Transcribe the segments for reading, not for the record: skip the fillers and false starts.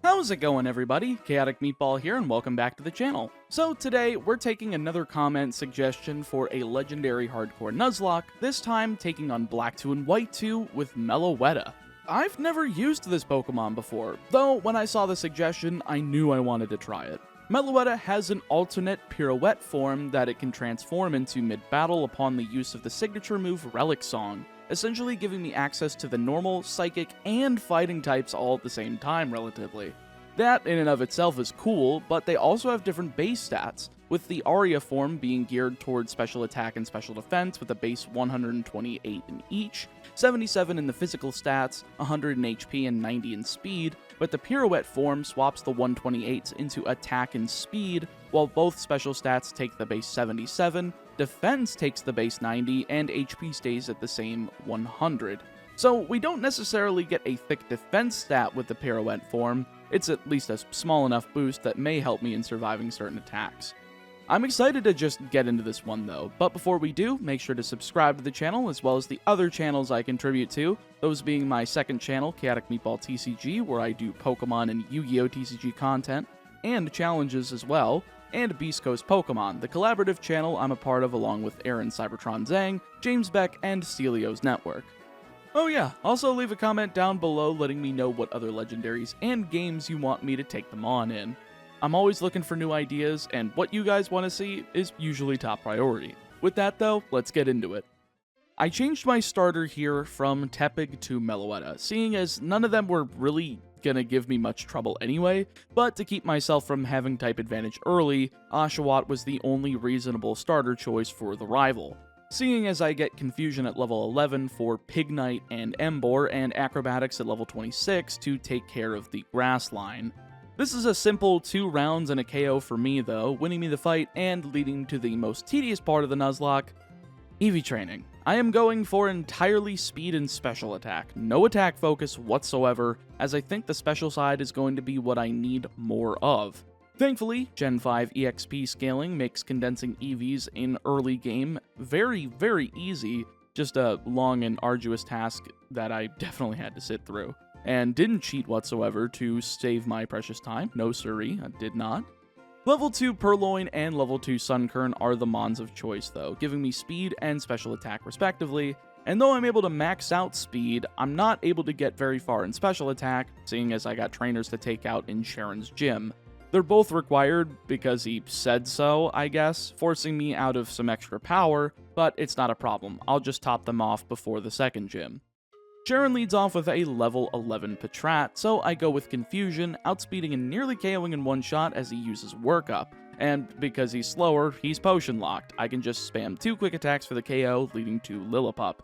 How's it going, everybody? ChaoticMeatball here, and welcome back to the channel. So today, we're taking another comment suggestion for a legendary hardcore Nuzlocke, this time taking on Black 2 and White 2 with Meloetta. I've never used this Pokemon before, though when I saw the suggestion, I knew I wanted to try it. Meloetta has an alternate pirouette form that it can transform into mid-battle upon the use of the signature move Relic Song, essentially giving me access to the normal, psychic, and fighting types all at the same time, relatively. That in and of itself is cool, but they also have different base stats, with the Aria form being geared towards special attack and special defense with a base 128 in each, 77 in the physical stats, 100 in HP and 90 in speed, but the pirouette form swaps the 128s into attack and speed, while both special stats take the base 77, defense takes the base 90, and HP stays at the same 100. So we don't necessarily get a thick defense stat with the pirouette form, it's at least a small enough boost that may help me in surviving certain attacks. I'm excited to just get into this one though, but before we do, make sure to subscribe to the channel as well as the other channels I contribute to, those being my second channel, ChaoticMeatball TCG, where I do Pokemon and Yu-Gi-Oh! TCG content, and challenges as well, and Beast Coast Pokemon, the collaborative channel I'm a part of along with Aaron Cybertron Zhang, James Beck, and Celio's Network. Oh yeah, also leave a comment down below letting me know what other legendaries and games you want me to take them on in. I'm always looking for new ideas, and what you guys want to see is usually top priority. With that though, let's get into it. I changed my starter here from Tepig to Meloetta, seeing as none of them were really gonna give me much trouble anyway, but to keep myself from having type advantage early, Oshawott was the only reasonable starter choice for the rival. Seeing as I get Confusion at level 11 for Pignite and Emboar, and Acrobatics at level 26 to take care of the grass line. This is a simple 2 rounds and a KO for me though, winning me the fight and leading to the most tedious part of the Nuzlocke, Eevee Training. I am going for entirely speed and special attack, no attack focus whatsoever, as I think the special side is going to be what I need more of. Thankfully, Gen 5 EXP scaling makes condensing EVs in early game very, very easy, just a long and arduous task that I definitely had to sit through. And didn't cheat whatsoever to save my precious time, no siree, I did not. Level 2 Purloin and Level 2 Sunkern are the mons of choice though, giving me speed and special attack respectively, and though I'm able to max out speed, I'm not able to get very far in special attack, seeing as I got trainers to take out in Sharon's gym. They're both required because he said so, I guess, forcing me out of some extra power, but it's not a problem, I'll just top them off before the second gym. Sharon leads off with a level 11 Patrat, so I go with Confusion, outspeeding and nearly KOing in one shot as he uses Work Up, and because he's slower, he's potion locked. I can just spam 2 quick attacks for the KO, leading to Lillipup.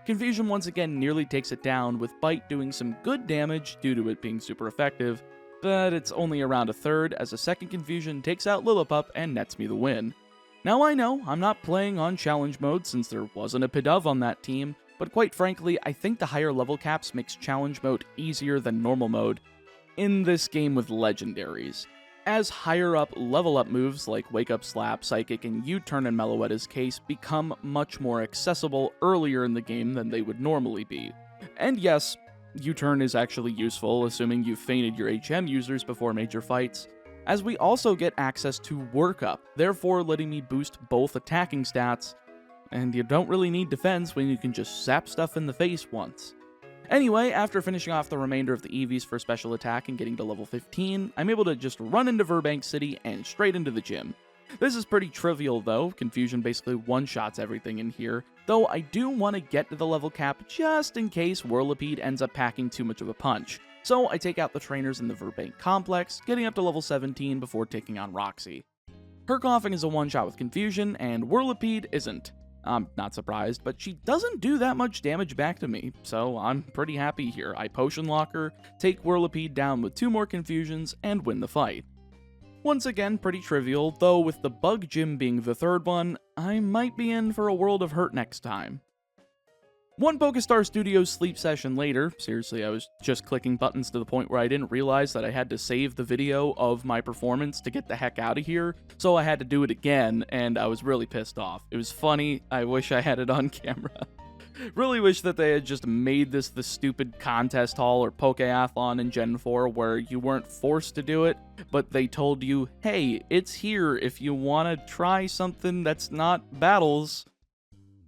Confusion once again nearly takes it down, with Bite doing some good damage due to it being super effective, but it's only around a third as a second Confusion takes out Lillipup and nets me the win. Now I know I'm not playing on challenge mode since there wasn't a Pidove on that team, but quite frankly, I think the higher level caps makes challenge mode easier than normal mode in this game with legendaries, as higher up level up moves like Wake Up Slap, Psychic, and U-Turn in Meloetta's case become much more accessible earlier in the game than they would normally be. And yes, U-Turn is actually useful, assuming you've fainted your HM users before major fights, as we also get access to Work Up, therefore letting me boost both attacking stats, and you don't really need defense when you can just zap stuff in the face once. Anyway, after finishing off the remainder of the EVs for special attack and getting to level 15, I'm able to just run into Verbank City and straight into the gym. This is pretty trivial though, Confusion basically one-shots everything in here, though I do want to get to the level cap just in case Whirlipede ends up packing too much of a punch. So I take out the trainers in the Verbank complex, getting up to level 17 before taking on Roxy. Her coughing is a one-shot with Confusion, and Whirlipede isn't. I'm not surprised, but she doesn't do that much damage back to me, so I'm pretty happy here. I potion lock her, take Whirlipede down with 2 more Confusions, and win the fight. Once again, pretty trivial, though with the Bug Gym being the third one, I might be in for a world of hurt next time. One Pokestar Studios sleep session later, seriously, I was just clicking buttons to the point where I didn't realize that I had to save the video of my performance to get the heck out of here, so I had to do it again, and I was really pissed off. It was funny, I wish I had it on camera. Really wish that they had just made this the stupid contest hall or Pokeathlon in Gen 4 where you weren't forced to do it, but they told you, hey, it's here if you want to try something that's not battles.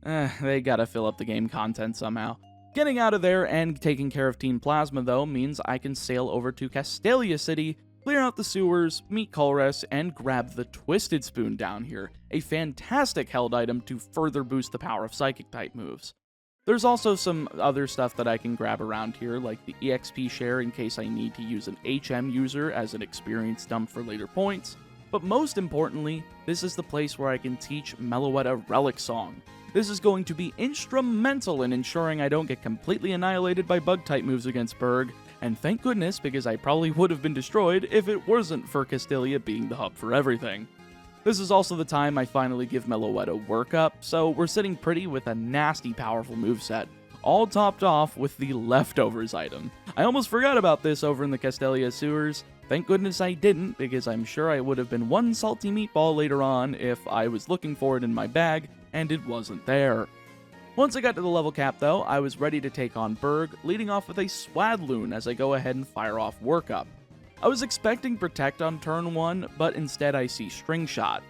They gotta fill up the game content somehow. Getting out of there and taking care of Team Plasma, though, means I can sail over to Castelia City, clear out the sewers, meet Colress, and grab the Twisted Spoon down here, a fantastic held item to further boost the power of Psychic-type moves. There's also some other stuff that I can grab around here, like the EXP share in case I need to use an HM user as an experience dump for later points, but most importantly, this is the place where I can teach Meloetta Relic Song. This is going to be instrumental in ensuring I don't get completely annihilated by Bug-type moves against Berg, and thank goodness because I probably would have been destroyed if it wasn't for Castelia being the hub for everything. This is also the time I finally give Meloetta work up, so we're sitting pretty with a nasty powerful moveset, all topped off with the Leftovers item. I almost forgot about this over in the Castelia sewers. Thank goodness I didn't, because I'm sure I would have been one salty meatball later on if I was looking for it in my bag, and it wasn't there. Once I got to the level cap though, I was ready to take on Berg, leading off with a Swadloon as I go ahead and fire off work up. I was expecting Protect on turn 1, but instead I see String Shot.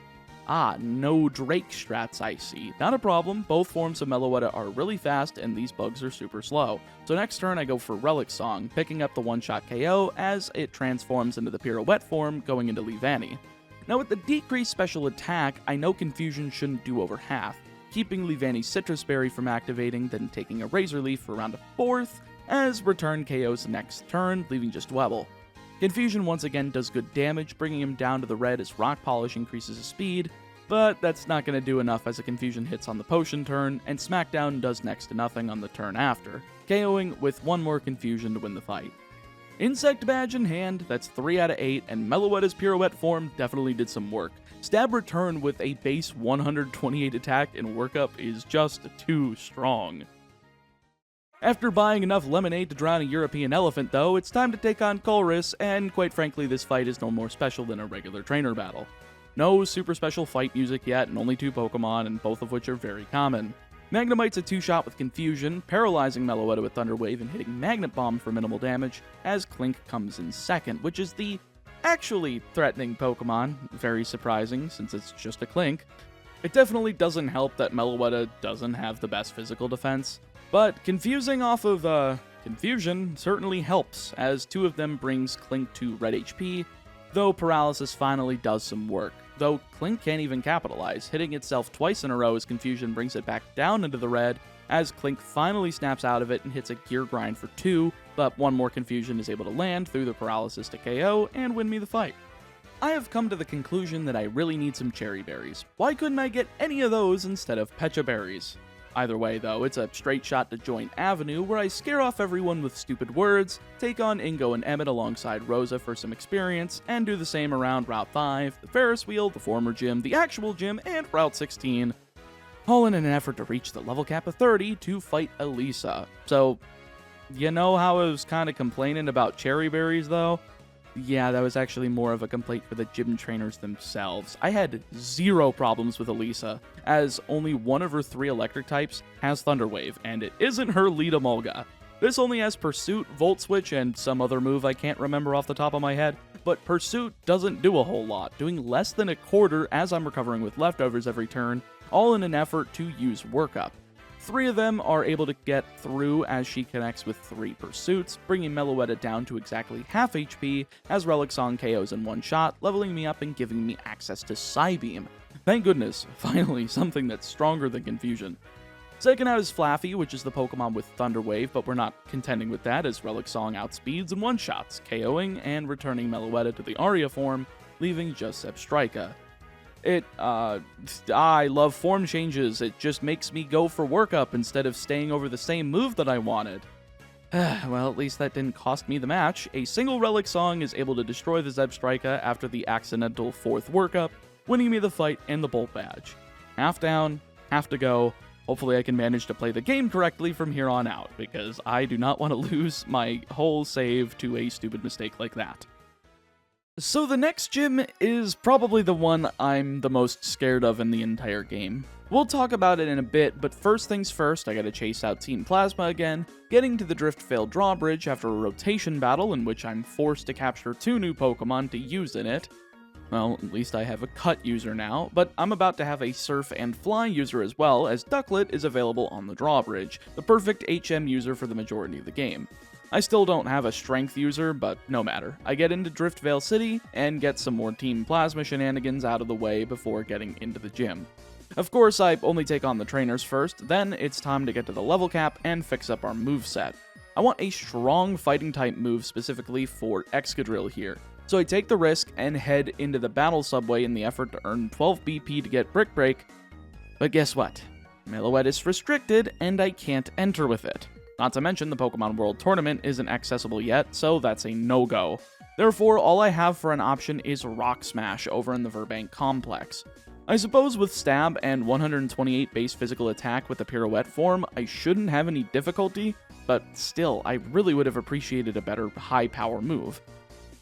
No Drake strats I see. Not a problem, both forms of Meloetta are really fast and these bugs are super slow. So next turn I go for Relic Song, picking up the one-shot KO as it transforms into the Pirouette form, going into Leavanny. Now with the decreased special attack, I know Confusion shouldn't do over half, keeping Leavanny's Citrus Berry from activating, then taking a Razor Leaf for around a 4th, as Return KOs next turn, leaving just Dwebble. Confusion once again does good damage, bringing him down to the red as Rock Polish increases his speed, but that's not going to do enough as a Confusion hits on the potion turn, and Smackdown does next to nothing on the turn after, KOing with one more Confusion to win the fight. Insect Badge in hand, that's 3 out of 8, and Meloetta's Pirouette form definitely did some work. Stab Return with a base 128 attack and workup is just too strong. After buying enough lemonade to drown a European elephant though, it's time to take on Colress, and quite frankly this fight is no more special than a regular trainer battle. No super special fight music yet, and only 2 Pokemon, and both of which are very common. Magnemite's a 2-shot with Confusion, paralyzing Meloetta with Thunder Wave and hitting Magnet Bomb for minimal damage, as Clink comes in second, which is the actually threatening Pokemon, very surprising since it's just a Clink. It definitely doesn't help that Meloetta doesn't have the best physical defense, but confusing off of Confusion certainly helps, as 2 of them brings Clink to red HP, though Paralysis finally does some work. Though Clink can't even capitalize, hitting itself twice in a row as Confusion brings it back down into the red, as Clink finally snaps out of it and hits a Gear Grind for 2, but one more Confusion is able to land through the Paralysis to KO and win me the fight. I have come to the conclusion that I really need some Cherry Berries. Why couldn't I get any of those instead of Pecha Berries? Either way though, it's a straight shot to Joint Avenue where I scare off everyone with stupid words, take on Ingo and Emmett alongside Rosa for some experience, and do the same around Route 5, the Ferris Wheel, the former gym, the actual gym, and Route 16, all in an effort to reach the level cap of 30 to fight Elisa. So, you know how I was kind of complaining about Cherry Berries though? Yeah, that was actually more of a complaint for the gym trainers themselves. I had 0 problems with Elisa, as only one of her 3 electric types has Thunder Wave, and it isn't her lead Emolga. This only has Pursuit, Volt Switch, and some other move I can't remember off the top of my head, but Pursuit doesn't do a whole lot, doing less than a quarter as I'm recovering with leftovers every turn, all in an effort to use Workup. 3 of them are able to get through as she connects with 3 pursuits, bringing Meloetta down to exactly half HP as Relic Song KOs in one shot, leveling me up and giving me access to Psybeam. Thank goodness, finally something that's stronger than Confusion. Second out is Flaffy, which is the Pokemon with Thunder Wave, but we're not contending with that as Relic Song outspeeds and one-shots, KOing and returning Meloetta to the Aria form, leaving just Zebstrika. I love form changes. It just makes me go for Workup instead of staying over the same move that I wanted. Well, at least that didn't cost me the match. A single Relic Song is able to destroy the Zebstrika after the accidental 4th Workup, winning me the fight and the Bolt Badge. Half down, half to go. Hopefully I can manage to play the game correctly from here on out, because I do not want to lose my whole save to a stupid mistake like that. So the next gym is probably the one I'm the most scared of in the entire game. We'll talk about it in a bit, but first things first, I gotta chase out Team Plasma again, getting to the Driftveil drawbridge after a rotation battle in which I'm forced to capture 2 new Pokemon to use in it. Well, at least I have a Cut user now, but I'm about to have a Surf and Fly user as well, as Ducklet is available on the drawbridge, the perfect HM user for the majority of the game. I still don't have a Strength user, but no matter. I get into Driftveil City and get some more Team Plasma shenanigans out of the way before getting into the gym. Of course, I only take on the trainers first, then it's time to get to the level cap and fix up our moveset. I want a strong fighting type move specifically for Excadrill here, so I take the risk and head into the battle subway in the effort to earn 12 BP to get Brick Break, but guess what? Meloetta is restricted and I can't enter with it. Not to mention the Pokemon World Tournament isn't accessible yet, so that's a no-go. Therefore, all I have for an option is Rock Smash over in the Verbank Complex. I suppose with Stab and 128 base physical attack with the Pirouette form, I shouldn't have any difficulty, but still, I really would have appreciated a better high-power move.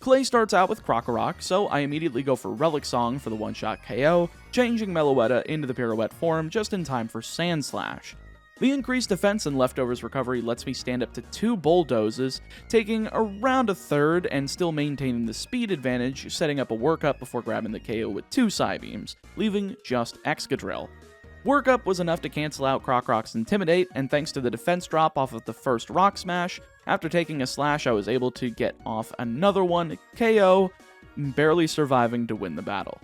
Clay starts out with Krokorok, so I immediately go for Relic Song for the one-shot KO, changing Meloetta into the Pirouette form just in time for Sand Slash. The increased defense and leftovers recovery lets me stand up to 2 Bulldozes, taking around a third and still maintaining the speed advantage, setting up a workup before grabbing the KO with 2 Psybeams, leaving just Excadrill. Workup was enough to cancel out Krokorok's Intimidate, and thanks to the defense drop off of the first Rock Smash, after taking a Slash I was able to get off another one, KO, barely surviving to win the battle.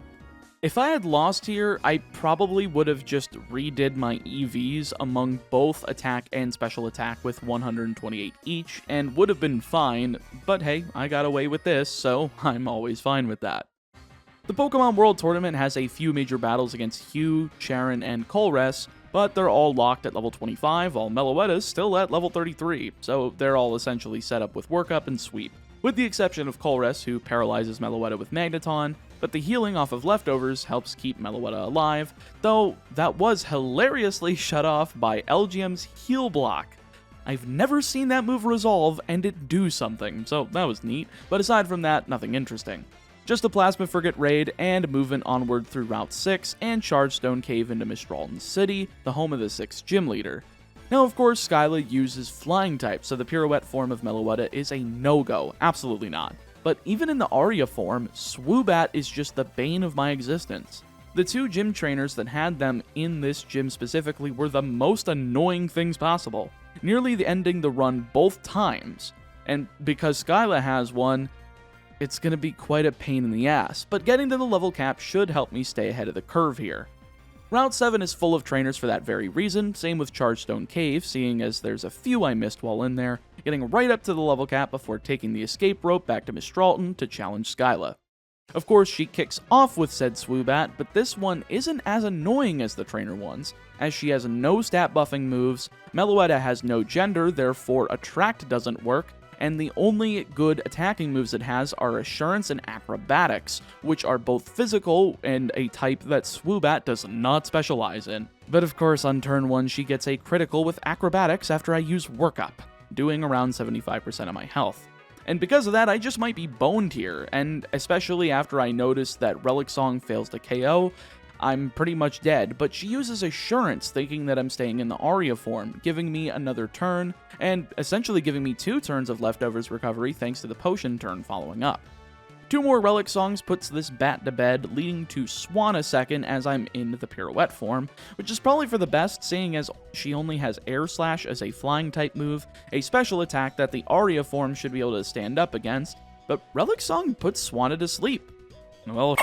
If I had lost here, I probably would have just redid my EVs among both attack and special attack with 128 each, and would have been fine, but hey, I got away with this, so I'm always fine with that. The Pokemon World Tournament has a few major battles against Hugh, Charon, and Colress, but they're all locked at level 25, while Meloetta's still at level 33, so they're all essentially set up with Workup and Sweep, with the exception of Colress, who paralyzes Meloetta with Magneton, but the healing off of leftovers helps keep Meloetta alive, though that was hilariously shut off by Elgium's Heal Block. I've never seen that move resolve and it do something, so that was neat, but aside from that, nothing interesting. Just a Plasma Frigate raid and movement onward through Route 6 and Chargestone Cave into Mistralton City, the home of the 6th gym leader. Now, of course, Skyla uses Flying type, so the Pirouette form of Meloetta is a no-go, absolutely not. But even in the Aria form, Swoobat is just the bane of my existence. The 2 gym trainers that had them in this gym specifically were the most annoying things possible, nearly ending the run both times. And because Skyla has one, it's gonna be quite a pain in the ass, but getting to the level cap should help me stay ahead of the curve here. Route 7 is full of trainers for that very reason, same with Chargestone Cave, seeing as there's a few I missed while in there, getting right up to the level cap before taking the escape rope back to Mistralton to challenge Skyla. Of course, she kicks off with said Swoobat, but this one isn't as annoying as the trainer ones, as she has no stat buffing moves, Meloetta has no gender, therefore Attract doesn't work, and the only good attacking moves it has are Assurance and Acrobatics, which are both physical and a type that Swoobat does not specialize in. But of course, on turn 1 she gets a critical with Acrobatics after I use Workup, doing around 75% of my health. And because of that, I just might be boned here, and especially after I notice that Relic Song fails to KO, I'm pretty much dead, but she uses Assurance thinking that I'm staying in the Aria form, giving me another turn, and essentially giving me 2 turns of leftovers recovery thanks to the potion turn following up. 2 more Relic Songs puts this bat to bed, leading to Swan a second as I'm in the Pirouette form, which is probably for the best seeing as she only has Air Slash as a flying type move, a special attack that the Aria form should be able to stand up against, but Relic Song puts Swanna to sleep. Well,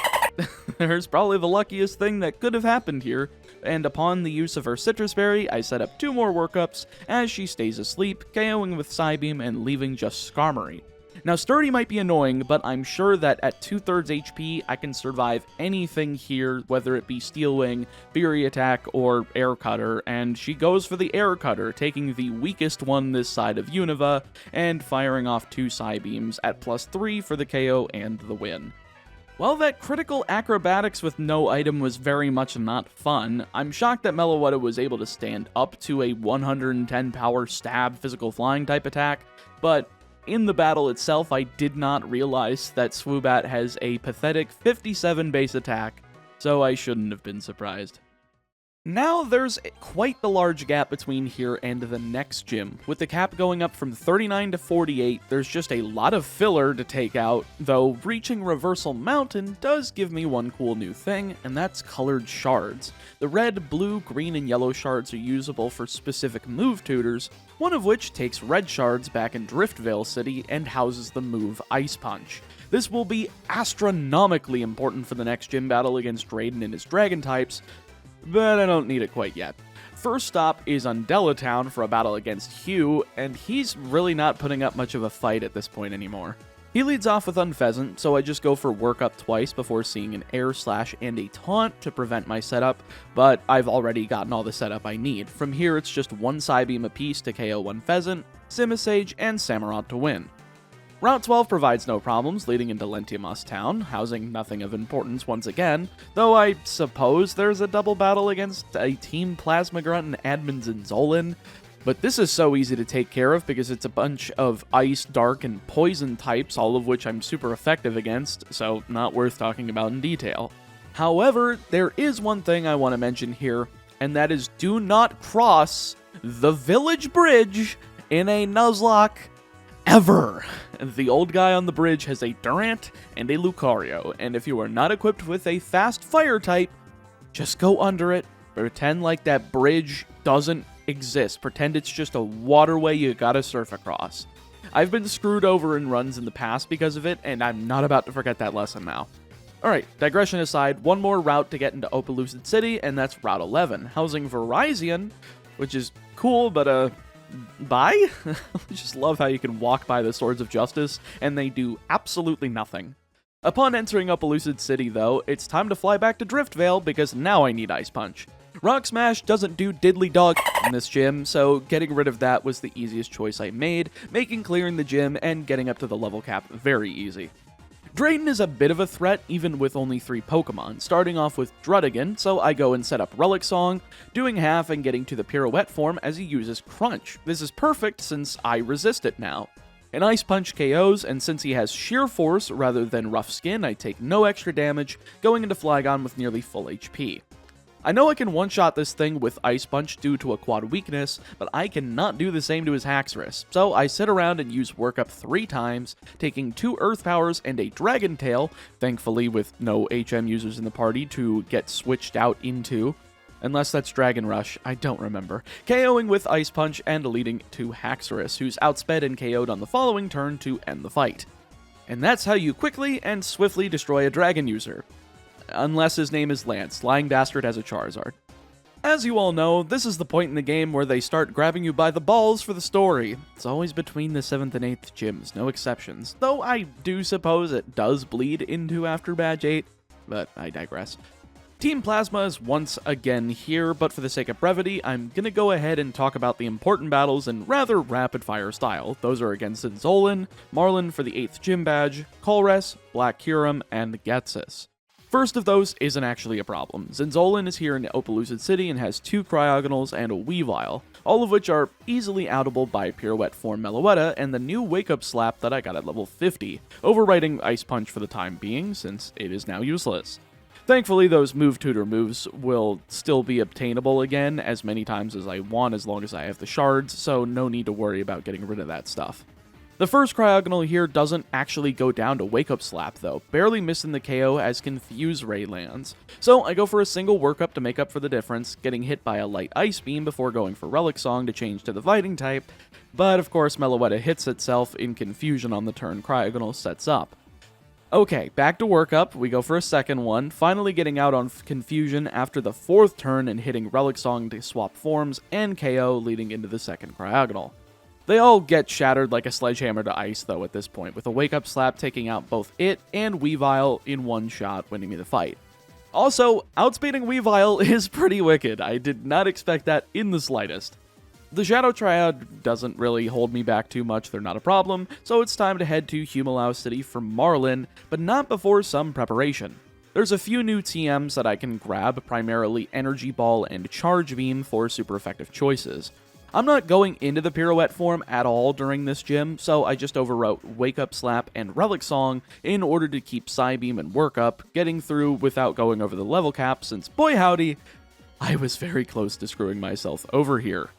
there's probably the luckiest thing that could have happened here, and upon the use of her Citrus Berry, I set up 2 more workups as she stays asleep, KOing with Psybeam and leaving just Skarmory. Now, Sturdy might be annoying, but I'm sure that at 2/3 HP, I can survive anything here, whether it be Steel Wing, Fury Attack, or Air Cutter, and she goes for the Air Cutter, taking the weakest one this side of Unova, and firing off 2 Psybeams at +3 for the KO and the win. While that critical acrobatics with no item was very much not fun, I'm shocked that Meloetta was able to stand up to a 110 power stab physical flying type attack, but In the battle itself, I did not realize that Swoobat has a pathetic 57 base attack, so I shouldn't have been surprised. Now there's quite the large gap between here and the next gym. With the cap going up from 39 to 48, there's just a lot of filler to take out, though reaching Reversal Mountain does give me one cool new thing, and that's colored shards. The red, blue, green, and yellow shards are usable for specific move tutors, one of which takes red shards back in Driftvale City and houses the move Ice Punch. This will be astronomically important for the next gym battle against Drayden and his dragon types, but I don't need it quite yet. First stop is Undella Town for a battle against Hugh, and he's really not putting up much of a fight at this point anymore. He leads off with Unpheasant, so I just go for Work Up twice before seeing an Air Slash and a Taunt to prevent my setup, but I've already gotten all the setup I need. From here, it's just one Psybeam apiece to KO Unpheasant, Simisage, and Samurott to win. Route 12 provides no problems, leading into Lentiamus Town, housing nothing of importance once again, though I suppose there's a double battle against a Team Plasma Grunt and Admin Zinzolin, but this is so easy to take care of because it's a bunch of Ice, Dark, and Poison types, all of which I'm super effective against, so not worth talking about in detail. However, there is one thing I want to mention here, and that is do not cross the village bridge in a Nuzlocke ever. The old guy on the bridge has a Durant and a Lucario, and if you are not equipped with a fast fire type, just go under it, pretend like that bridge doesn't exist, pretend it's just a waterway you gotta surf across. I've been screwed over in runs in the past because of it, and I'm not about to forget that lesson now. Alright, digression aside, one more route to get into Overleveling City, and that's Route 11, housing Virizion, which is cool, but bye? I just love how you can walk by the Swords of Justice, and they do absolutely nothing. Upon entering Overleveling City, though, it's time to fly back to Driftvale, because now I need Ice Punch. Rock Smash doesn't do diddly dog in this gym, so getting rid of that was the easiest choice I made, making clearing the gym and getting up to the level cap very easy. Drayden is a bit of a threat, even with only 3 Pokemon, starting off with Druddigon, so I go and set up Relic Song, doing half and getting to the Pirouette form as he uses Crunch. This is perfect since I resist it now. An Ice Punch KOs, and since he has Sheer Force rather than Rough Skin, I take no extra damage, going into Flygon with nearly full HP. I know I can one-shot this thing with Ice Punch due to a quad weakness, but I cannot do the same to his Haxorus, so I sit around and use Work Up 3 times, taking 2 Earth Powers and a Dragon Tail, thankfully with no HM users in the party to get switched out into, unless that's Dragon Rush, I don't remember, KOing with Ice Punch and leading to Haxorus, who's outsped and KO'd on the following turn to end the fight. And that's how you quickly and swiftly destroy a Dragon user. Unless his name is Lance. Lying Dastard has a Charizard. As you all know, this is the point in the game where they start grabbing you by the balls for the story. It's always between the 7th and 8th gyms, no exceptions. Though I do suppose it does bleed into after Badge 8, but I digress. Team Plasma is once again here, but for the sake of brevity, I'm gonna go ahead and talk about the important battles in rather rapid-fire style. Those are against Zinzolin, Marlin for the 8th gym badge, Colress, Black Kyurem, and Ghetsis. First of those isn't actually a problem. Zinzolin is here in Overleveling City and has 2 Cryogonals and a Weavile, all of which are easily outable by Pirouette form Meloetta and the new Wake Up Slap that I got at level 50, overwriting Ice Punch for the time being since it is now useless. Thankfully, those move tutor moves will still be obtainable again as many times as I want as long as I have the shards, so no need to worry about getting rid of that stuff. The first Cryogonal here doesn't actually go down to Wake Up Slap though, barely missing the KO as Confuse Ray lands. So I go for a single workup to make up for the difference, getting hit by a light Ice Beam before going for Relic Song to change to the Fighting type, but of course Meloetta hits itself in confusion on the turn Cryogonal sets up. Okay, back to workup, we go for a second one, finally getting out on confusion after the 4th turn and hitting Relic Song to swap forms and KO leading into the second Cryogonal. They all get shattered like a sledgehammer to ice, though, at this point, with a Wake Up Slap taking out both it and Weavile in one shot, winning me the fight. Also, outspeeding Weavile is pretty wicked. I did not expect that in the slightest. The Shadow Triad doesn't really hold me back too much, they're not a problem, so it's time to head to Humalao City for Marlin, but not before some preparation. There's a few new TMs that I can grab, primarily Energy Ball and Charge Beam for super effective choices. I'm not going into the pirouette form at all during this gym, so I just overwrote Wake Up Slap and Relic Song in order to keep Psybeam and Work Up getting through without going over the level cap, since boy howdy, I was very close to screwing myself over here.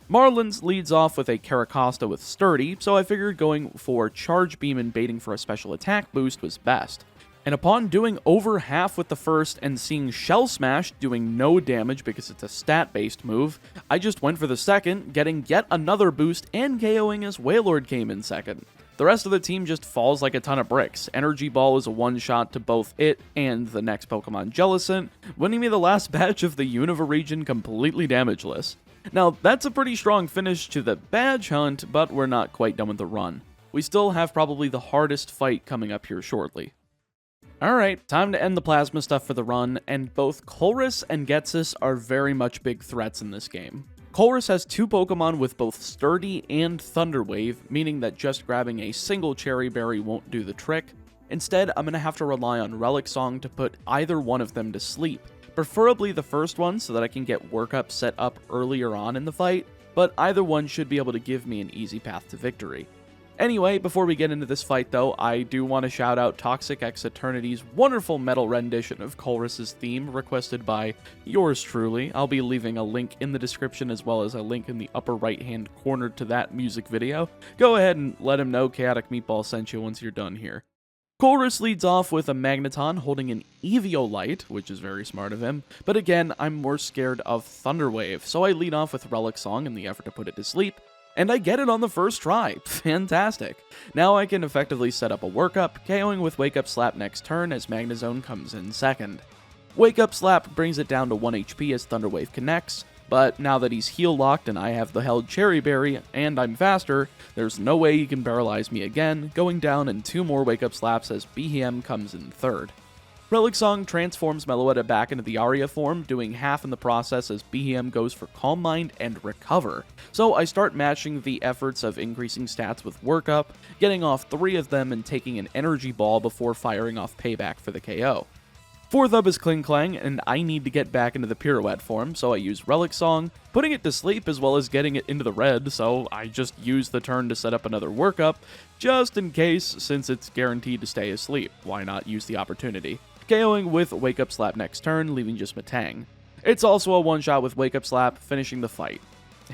Marlins leads off with a Caracosta with Sturdy, so I figured going for Charge Beam and baiting for a special attack boost was best. And upon doing over half with the first and seeing Shell Smash doing no damage because it's a stat-based move, I just went for the second, getting yet another boost and KOing as Wailord came in second. The rest of the team just falls like a ton of bricks. Energy Ball is a one-shot to both it and the next Pokemon Jellicent, winning me the last batch of the Unova region completely damageless. Now, that's a pretty strong finish to the badge hunt, but we're not quite done with the run. We still have probably the hardest fight coming up here shortly. Alright, time to end the plasma stuff for the run, and both Colress and Ghetsis are very much big threats in this game. Colress has two Pokemon with both Sturdy and Thunder Wave, meaning that just grabbing a single Cherry Berry won't do the trick. Instead, I'm going to have to rely on Relic Song to put either one of them to sleep. Preferably the first one so that I can get Work Up set up earlier on in the fight, but either one should be able to give me an easy path to victory. Anyway, before we get into this fight though, I do want to shout out Toxic X Eternity's wonderful metal rendition of Colress's theme, requested by yours truly. I'll be leaving a link in the description as well as a link in the upper right hand corner to that music video. Go ahead and let him know Chaotic Meatball sent you once you're done here. Colress leads off with a Magneton holding an Eviolite, which is very smart of him, but again, I'm more scared of Thunder Wave, so I lead off with Relic Song in the effort to put it to sleep. And I get it on the first try. Fantastic. Now I can effectively set up a workup, KOing with Wake Up Slap next turn as Magnezone comes in second. Wake Up Slap brings it down to 1 HP as Thunder Wave connects, but now that he's heal locked and I have the held Cherry Berry and I'm faster, there's no way he can paralyze me again, going down in 2 more Wake Up Slaps as BM comes in third. Relic Song transforms Meloetta back into the Aria form, doing half in the process as BM goes for Calm Mind and Recover. So I start matching the efforts of increasing stats with Work Up, getting off 3 of them and taking an Energy Ball before firing off Payback for the KO. Fourth up is Kling Klang, and I need to get back into the Pirouette form, so I use Relic Song, putting it to sleep as well as getting it into the red, so I just use the turn to set up another workup, just in case, since it's guaranteed to stay asleep. Why not use the opportunity? KOing with Wake Up Slap next turn, leaving just Matang. It's also a one-shot with Wake Up Slap, finishing the fight.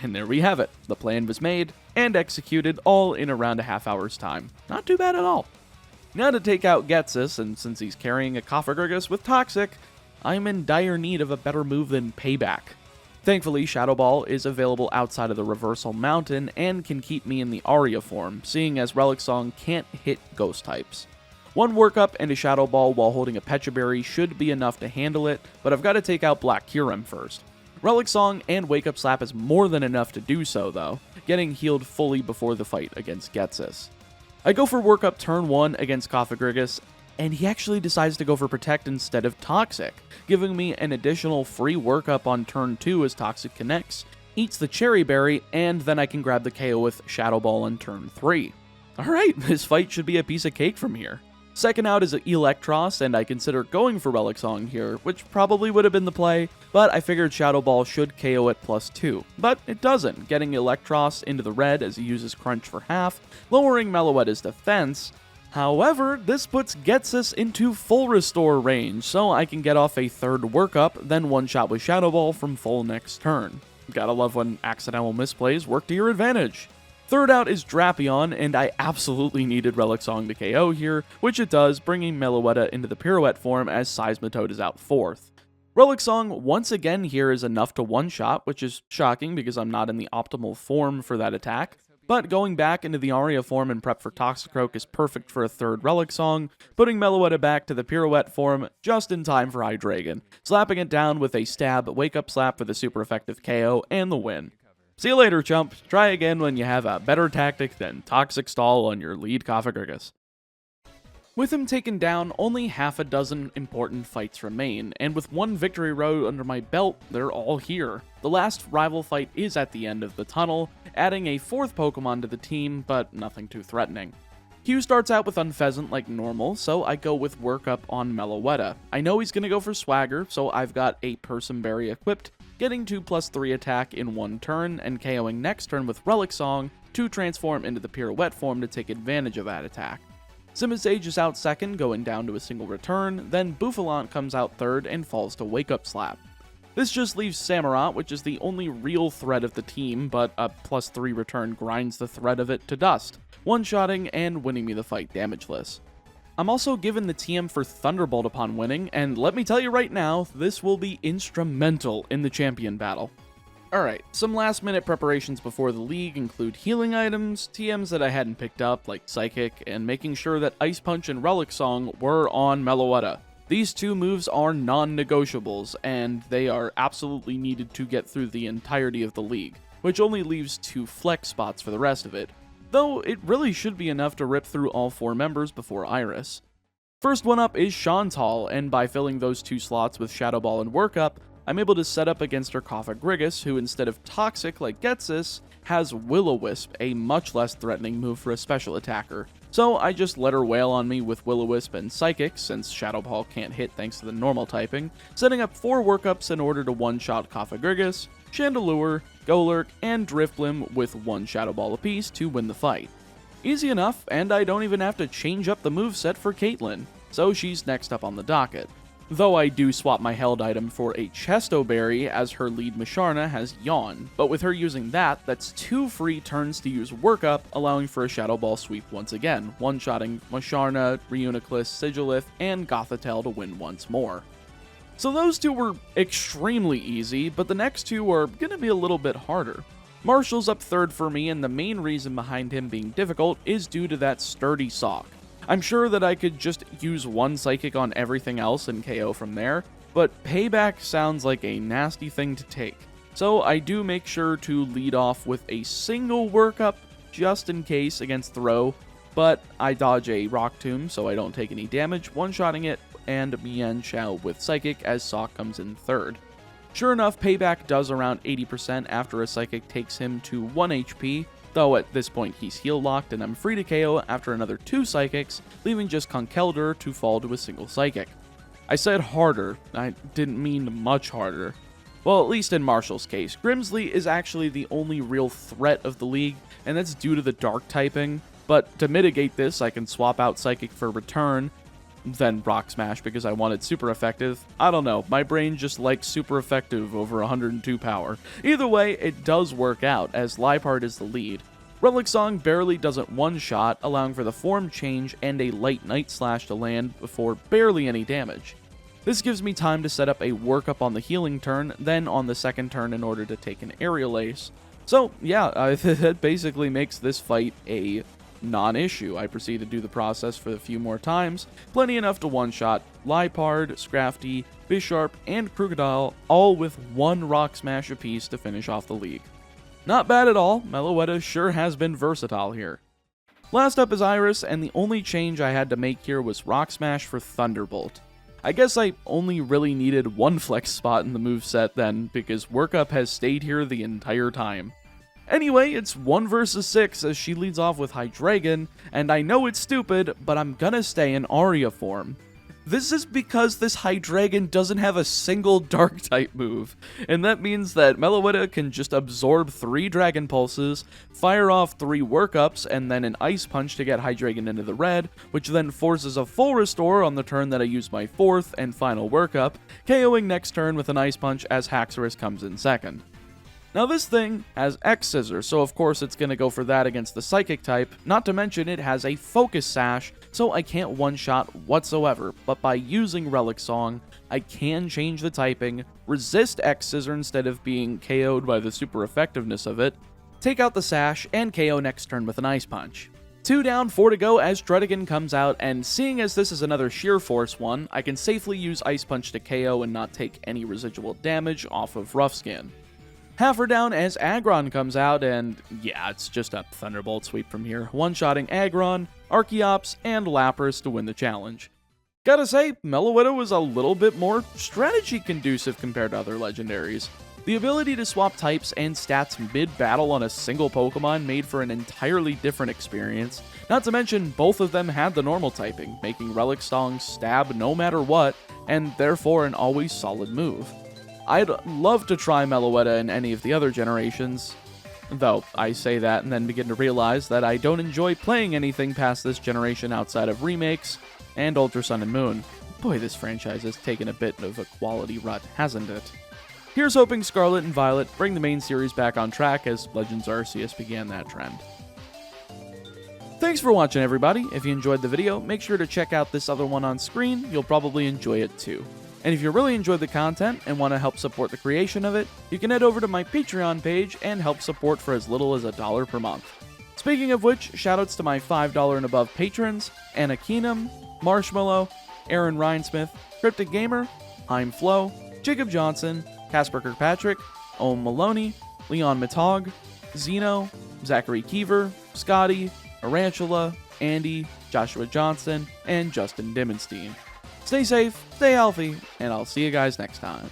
And there we have it. The plan was made and executed, all in around a half hour's time. Not too bad at all. Now to take out Ghetsis, and since he's carrying a Cofagrigus with Toxic, I'm in dire need of a better move than Payback. Thankfully, Shadow Ball is available outside of the Reversal Mountain and can keep me in the Aria form, seeing as Relic Song can't hit Ghost types. One Workup and a Shadow Ball while holding a Pecha Berry should be enough to handle it, but I've got to take out Black Kyurem first. Relic Song and Wake Up Slap is more than enough to do so though, getting healed fully before the fight against Ghetsis. I go for Workup turn 1 against Cofagrigus, and he actually decides to go for Protect instead of Toxic, giving me an additional free Workup on turn 2 as Toxic connects, eats the Cherry Berry, and then I can grab the KO with Shadow Ball on turn 3. Alright, this fight should be a piece of cake from here. Second out is Electros, and I consider going for Relic Song here, which probably would have been the play, but I figured Shadow Ball should KO at +2. But it doesn't, getting Electros into the red as he uses Crunch for half, lowering Meloetta's defense. However, this puts Ghetsis into full restore range, so I can get off a third workup, then one-shot with Shadow Ball from full next turn. Gotta love when accidental misplays work to your advantage. Third out is Drapion, and I absolutely needed Relic Song to KO here, which it does, bringing Meloetta into the Pirouette form as Seismitoad is out fourth. Relic Song once again here is enough to one-shot, which is shocking because I'm not in the optimal form for that attack, but going back into the Aria form and prep for Toxicroak is perfect for a third Relic Song, putting Meloetta back to the Pirouette form just in time for Hydreigon, slapping it down with a Stab, Wake Up Slap for the super effective KO, and the win. See you later, chump. Try again when you have a better tactic than Toxic Stall on your lead Cofagrigus. With him taken down, only half a dozen important fights remain, and with one victory road under my belt, they're all here. The last rival fight is at the end of the tunnel, adding a fourth Pokemon to the team, but nothing too threatening. Q starts out with Unpheasant like normal, so I go with Workup on Meloetta. I know he's going to go for Swagger, so I've got a Person Berry equipped, getting 2+3 attack in one turn, and KOing next turn with Relic Song to transform into the Pirouette form to take advantage of that attack. Simisage is out second, going down to a single return, then Bouffalant comes out third and falls to Wake Up Slap. This just leaves Samurott, which is the only real threat of the team, but a +3 return grinds the threat of it to dust, one-shotting and winning me the fight damageless. I'm also given the TM for Thunderbolt upon winning, and let me tell you right now, this will be instrumental in the champion battle. Alright, some last minute preparations before the league include healing items, TMs that I hadn't picked up, like Psychic, and making sure that Ice Punch and Relic Song were on Meloetta. These two moves are non-negotiables, and they are absolutely needed to get through the entirety of the league, which only leaves 2 flex spots for the rest of it, though it really should be enough to rip through all 4 members before Iris. First one up is Chantal, and by filling those 2 slots with Shadow Ball and Workup, I'm able to set up against her Cofagrigus, who instead of Toxic like Getsis, has Will-O-Wisp, a much less threatening move for a special attacker. So I just let her wail on me with Will-O-Wisp and Psychic, since Shadow Ball can't hit thanks to the normal typing, setting up 4 workups in order to one-shot Cofagrigus, Chandelure, Golurk, and Drifblim with 1 Shadow Ball apiece to win the fight. Easy enough, and I don't even have to change up the moveset for Caitlyn, so she's next up on the docket. Though I do swap my held item for a Chesto Berry, as her lead Musharna has Yawn, but with her using that, that's 2 free turns to use Workup, allowing for a Shadow Ball sweep once again, one-shotting Musharna, Reuniclus, Sigilith, and Gothitelle to win once more. So those 2 were extremely easy, but the next 2 are gonna be a little bit harder. Marshall's up third for me, and the main reason behind him being difficult is due to that sturdy sock. I'm sure that I could just use 1 Psychic on everything else and KO from there, but Payback sounds like a nasty thing to take. So I do make sure to lead off with a single Workup just in case against Throw, but I dodge a Rock Tomb so I don't take any damage, one-shotting it, and Mian Xiao with Psychic as Sock comes in third. Sure enough, Payback does around 80% after a Psychic takes him to 1 HP, though at this point he's heal locked and I'm free to KO after another 2 Psychics, leaving just Conkeldurr to fall to a single Psychic. I said harder, I didn't mean much harder. Well, at least in Marshall's case, Grimsley is actually the only real threat of the league, and that's due to the Dark typing, but to mitigate this I can swap out Psychic for Return, then Rock Smash because I wanted super effective. I don't know, my brain just likes super effective over 102 power. Either way, it does work out, as Liepard is the lead. Relic Song barely doesn't one-shot, allowing for the form change and a light Night Slash to land before barely any damage. This gives me time to set up a Workup on the healing turn, then on the second turn in order to take an Aerial Ace. So yeah, that basically makes this fight a non-issue. I proceed to do the process for a few more times, plenty enough to one-shot Liepard, Scrafty, Bisharp, and Krookodile, all with 1 Rock Smash apiece to finish off the league. Not bad at all, Meloetta sure has been versatile here. Last up is Iris, and the only change I had to make here was Rock Smash for Thunderbolt. I guess I only really needed 1 flex spot in the moveset then, because Workup has stayed here the entire time. Anyway, it's 1 versus 6 as she leads off with Hydreigon, and I know it's stupid, but I'm gonna stay in Aria form. This is because this Hydreigon doesn't have a single Dark-type move, and that means that Meloetta can just absorb 3 Dragon Pulses, fire off 3 Workups, and then an Ice Punch to get Hydreigon into the red, which then forces a full restore on the turn that I use my 4th and final Workup, KOing next turn with an Ice Punch as Haxorus comes in second. Now this thing has X-Scissor, so of course it's going to go for that against the Psychic type, not to mention it has a Focus Sash, so I can't one-shot whatsoever, but by using Relic Song, I can change the typing, resist X-Scissor instead of being KO'd by the super effectiveness of it, take out the Sash, and KO next turn with an Ice Punch. 2 down, 4 to go as Dretigan comes out, and seeing as this is another Sheer Force one, I can safely use Ice Punch to KO and not take any residual damage off of Rough Skin. Half down as Aggron comes out, and yeah, it's just a Thunderbolt sweep from here, one-shotting Aggron, Archeops, and Lapras to win the challenge. Gotta say, Meloetta was a little bit more strategy-conducive compared to other legendaries. The ability to swap types and stats mid-battle on a single Pokemon made for an entirely different experience, not to mention both of them had the normal typing, making Relic Song stab no matter what, and therefore an always solid move. I'd love to try Meloetta in any of the other generations, though I say that and then begin to realize that I don't enjoy playing anything past this generation outside of remakes and Ultra Sun and Moon. Boy, this franchise has taken a bit of a quality rut, hasn't it? Here's hoping Scarlet and Violet bring the main series back on track as Legends Arceus began that trend. Thanks for watching, everybody. If you enjoyed the video, make sure to check out this other one on screen. You'll probably enjoy it too. And if you really enjoyed the content and want to help support the creation of it, you can head over to my Patreon page and help support for as little as $1 per month. Speaking of which, shoutouts to my $5 and above patrons: Anna Keenum, Marshmallow, Aaron Rhinesmith, Cryptic Gamer, I'm Flo, Jacob Johnson, Casper Kirkpatrick, Ohm Maloney, Leon Matog, Zeno, Zachary Keever, Scotty, Arantula, Andy, Joshua Johnson, and Justin Dimmenstein. Stay safe, stay healthy, and I'll see you guys next time.